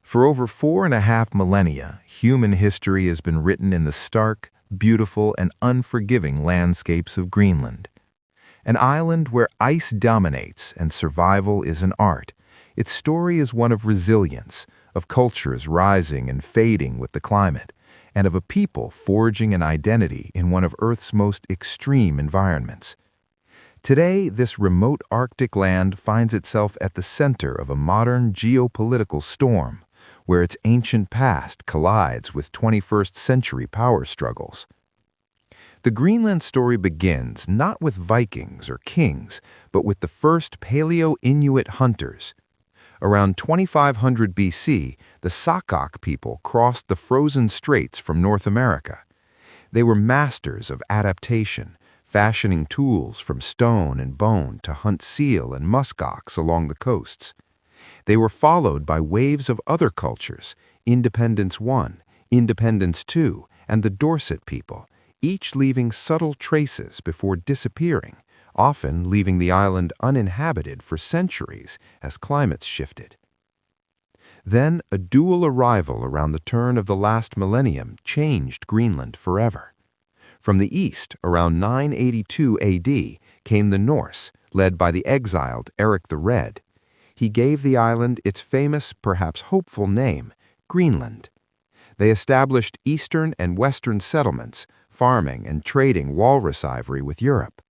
For over 4.5 millennia, human history has been written in the stark, beautiful, and unforgiving landscapes of Greenland. An island where ice dominates and survival is an art, its story is one of resilience, of cultures rising and fading with the climate, and of a people forging an identity in one of Earth's most extreme environments. Today, this remote Arctic land finds itself at the center of a modern geopolitical storm, where its ancient past collides with 21st century power struggles. The Greenland story begins not with Vikings or kings, but with the first Paleo-Inuit hunters. Around 2500 BC, the Sakak people crossed the frozen straits from North America. They were masters of adaptation, fashioning tools from stone and bone to hunt seal and muskox along the coasts. They were followed by waves of other cultures, Independence I, Independence II, and the Dorset people, each leaving subtle traces before disappearing, often leaving the island uninhabited for centuries as climates shifted. Then a dual arrival around the turn of the last millennium changed Greenland forever. From the east, around 982 AD, came the Norse, led by the exiled Eric the Red. He gave the island its famous, perhaps hopeful name, Greenland. They established eastern and western settlements, farming and trading walrus ivory with Europe.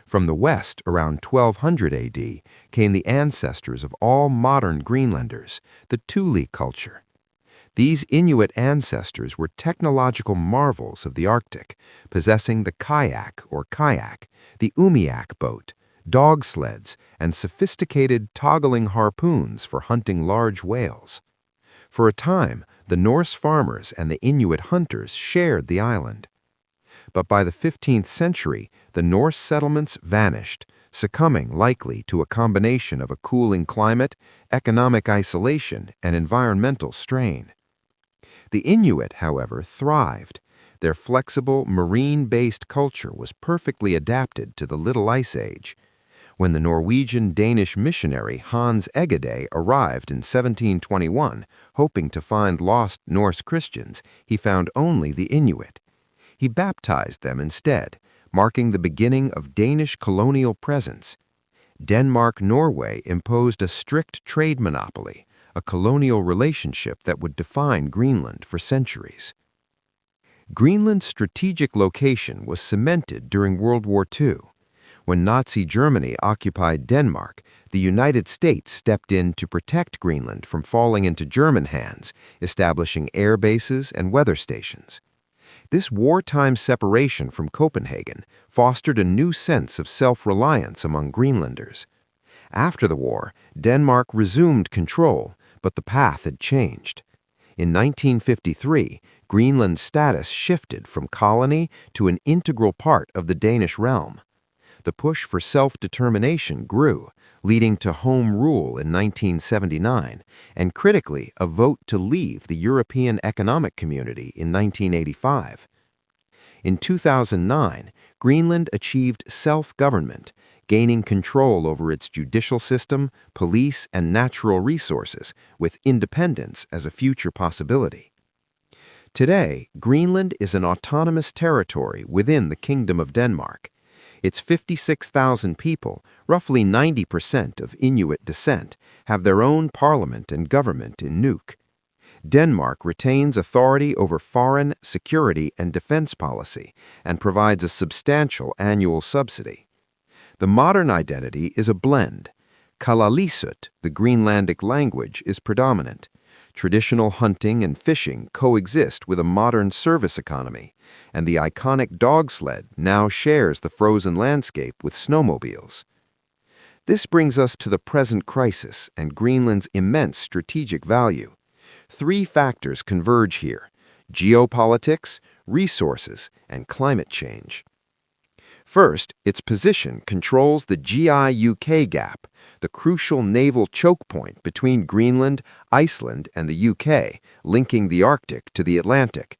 From the west, around 1200 AD, came the ancestors of all modern Greenlanders, the Thule culture. These Inuit ancestors were technological marvels of the Arctic, possessing the kayak, the umiak boat, dog sleds, and sophisticated toggling harpoons for hunting large whales. For a time, the Norse farmers and the Inuit hunters shared the island. But by the 15th century, the Norse settlements vanished, succumbing likely to a combination of a cooling climate, economic isolation, and environmental strain. The Inuit, however, thrived. Their flexible, marine-based culture was perfectly adapted to the Little Ice Age. When the Norwegian-Danish missionary Hans Egede arrived in 1721, hoping to find lost Norse Christians, he found only the Inuit. He baptized them instead, marking the beginning of Danish colonial presence. Denmark-Norway imposed a strict trade monopoly, a colonial relationship that would define Greenland for centuries. Greenland's strategic location was cemented during World War II. When Nazi Germany occupied Denmark, the United States stepped in to protect Greenland from falling into German hands, establishing air bases and weather stations. This wartime separation from Copenhagen fostered a new sense of self-reliance among Greenlanders. After the war, Denmark resumed control, but the path had changed. In 1953, Greenland's status shifted from colony to an integral part of the Danish realm. The push for self-determination grew, leading to Home Rule in 1979, and critically, a vote to leave the European Economic Community in 1985. In 2009, Greenland achieved self-government, gaining control over its judicial system, police, and natural resources, with independence as a future possibility. Today, Greenland is an autonomous territory within the Kingdom of Denmark. Its 56,000 people, roughly 90% of Inuit descent, have their own parliament and government in Nuuk. Denmark retains authority over foreign, security, and defense policy and provides a substantial annual subsidy. The modern identity is a blend. Kalaallisut, the Greenlandic language, is predominant. Traditional hunting and fishing coexist with a modern service economy, and the iconic dog sled now shares the frozen landscape with snowmobiles. This brings us to the present crisis and Greenland's immense strategic value. Three factors converge here: geopolitics, resources, and climate change. First, its position controls the GI-UK gap, the crucial naval choke point between Greenland, Iceland, and the UK, linking the Arctic to the Atlantic.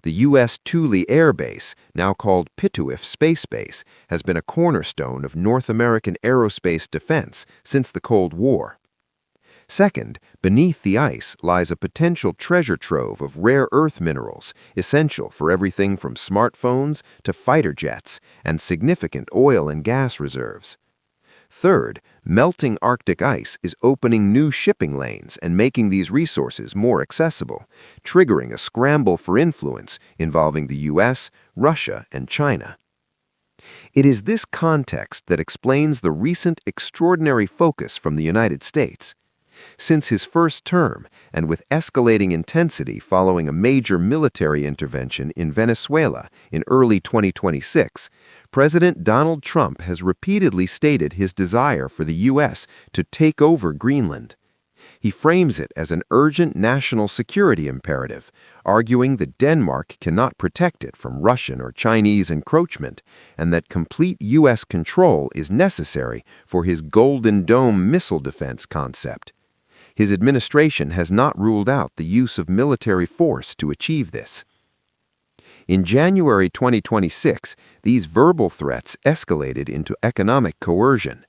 The U.S. Thule Air Base, now called Pituif Space Base, has been a cornerstone of North American aerospace defense since the Cold War. Second, beneath the ice lies a potential treasure trove of rare earth minerals, essential for everything from smartphones to fighter jets, and significant oil and gas reserves. Third, melting Arctic ice is opening new shipping lanes and making these resources more accessible, triggering a scramble for influence involving the US, Russia, and China. It is this context that explains the recent extraordinary focus from the United States. Since his first term, and with escalating intensity following a major military intervention in Venezuela in early 2026, President Donald Trump has repeatedly stated his desire for the U.S. to take over Greenland. He frames it as an urgent national security imperative, arguing that Denmark cannot protect it from Russian or Chinese encroachment, and that complete U.S. control is necessary for his Golden Dome missile defense concept. His administration has not ruled out the use of military force to achieve this. In January 2026, these verbal threats escalated into economic coercion.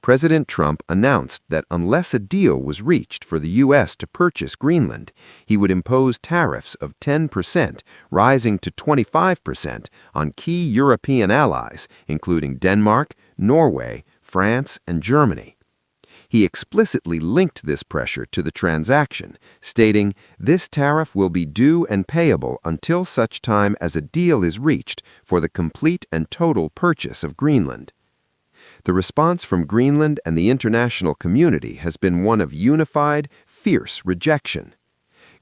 President Trump announced that unless a deal was reached for the U.S. to purchase Greenland, he would impose tariffs of 10%, rising to 25% on key European allies, including Denmark, Norway, France, and Germany. He explicitly linked this pressure to the transaction, stating, "This tariff will be due and payable until such time as a deal is reached for the complete and total purchase of Greenland." The response from Greenland and the international community has been one of unified, fierce rejection.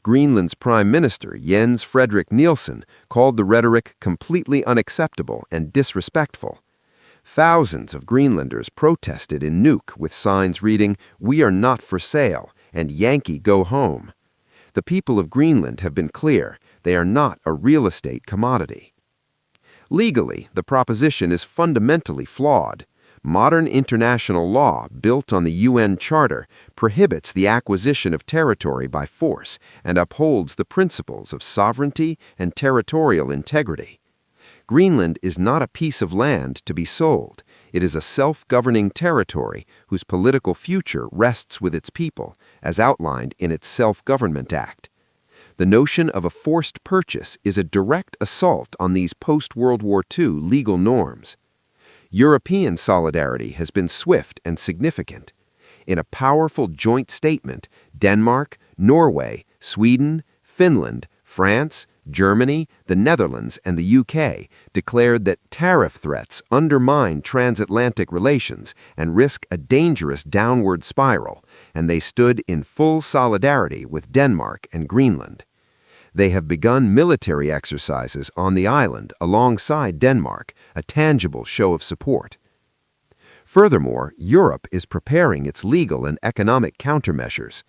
Greenland's Prime Minister, Jens Frederik Nielsen, called the rhetoric completely unacceptable and disrespectful. Thousands of Greenlanders protested in Nuuk with signs reading, "We are not for sale," and "Yankee go home." The people of Greenland have been clear, they are not a real estate commodity. Legally, the proposition is fundamentally flawed. Modern international law, built on the UN Charter, prohibits the acquisition of territory by force and upholds the principles of sovereignty and territorial integrity. Greenland is not a piece of land to be sold. It is a self-governing territory whose political future rests with its people, as outlined in its Self-Government Act. The notion of a forced purchase is a direct assault on these post-World War II legal norms. European solidarity has been swift and significant. In a powerful joint statement, Denmark, Norway, Sweden, Finland, France, Germany, the Netherlands, and the UK declared that tariff threats undermine transatlantic relations and risk a dangerous downward spiral, and they stood in full solidarity with Denmark and Greenland. They have begun military exercises on the island alongside Denmark, a tangible show of support. Furthermore, Europe is preparing its legal and economic countermeasures.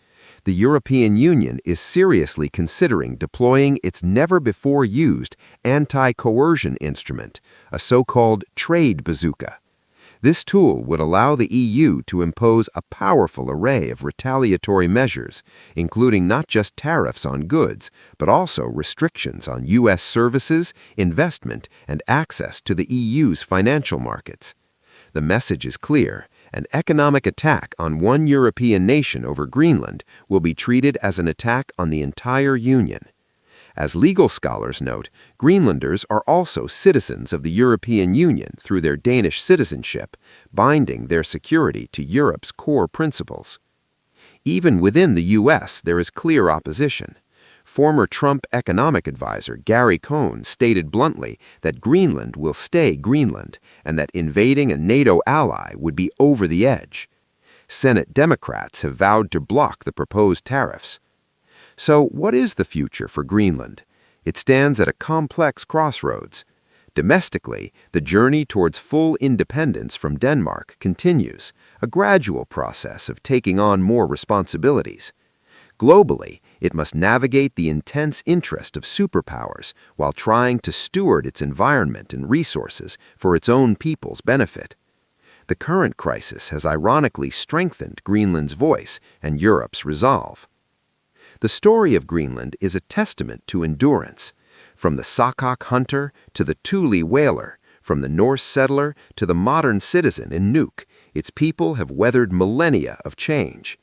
The European Union is seriously considering deploying its never-before-used anti-coercion instrument, a so-called trade bazooka. This tool would allow the EU to impose a powerful array of retaliatory measures, including not just tariffs on goods, but also restrictions on U.S. services, investment, and access to the EU's financial markets. The message is clear. An economic attack on one European nation over Greenland will be treated as an attack on the entire Union. As legal scholars note, Greenlanders are also citizens of the European Union through their Danish citizenship, binding their security to Europe's core principles. Even within the U.S., there is clear opposition. Former Trump economic advisor Gary Cohn stated bluntly that Greenland will stay Greenland and that invading a NATO ally would be over the edge. Senate Democrats have vowed to block the proposed tariffs. So what is the future for Greenland? It stands at a complex crossroads. Domestically, the journey towards full independence from Denmark continues, a gradual process of taking on more responsibilities. Globally, it must navigate the intense interest of superpowers while trying to steward its environment and resources for its own people's benefit. The current crisis has ironically strengthened Greenland's voice and Europe's resolve. The story of Greenland is a testament to endurance. From the Sakak hunter to the Thule whaler, from the Norse settler to the modern citizen in Nuuk, its people have weathered millennia of change.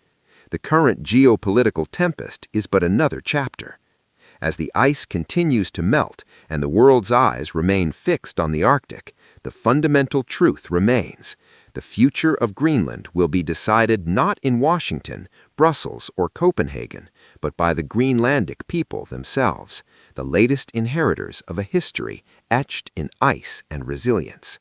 The current geopolitical tempest is but another chapter. As the ice continues to melt and the world's eyes remain fixed on the Arctic, the fundamental truth remains. The future of Greenland will be decided not in Washington, Brussels, or Copenhagen, but by the Greenlandic people themselves, the latest inheritors of a history etched in ice and resilience.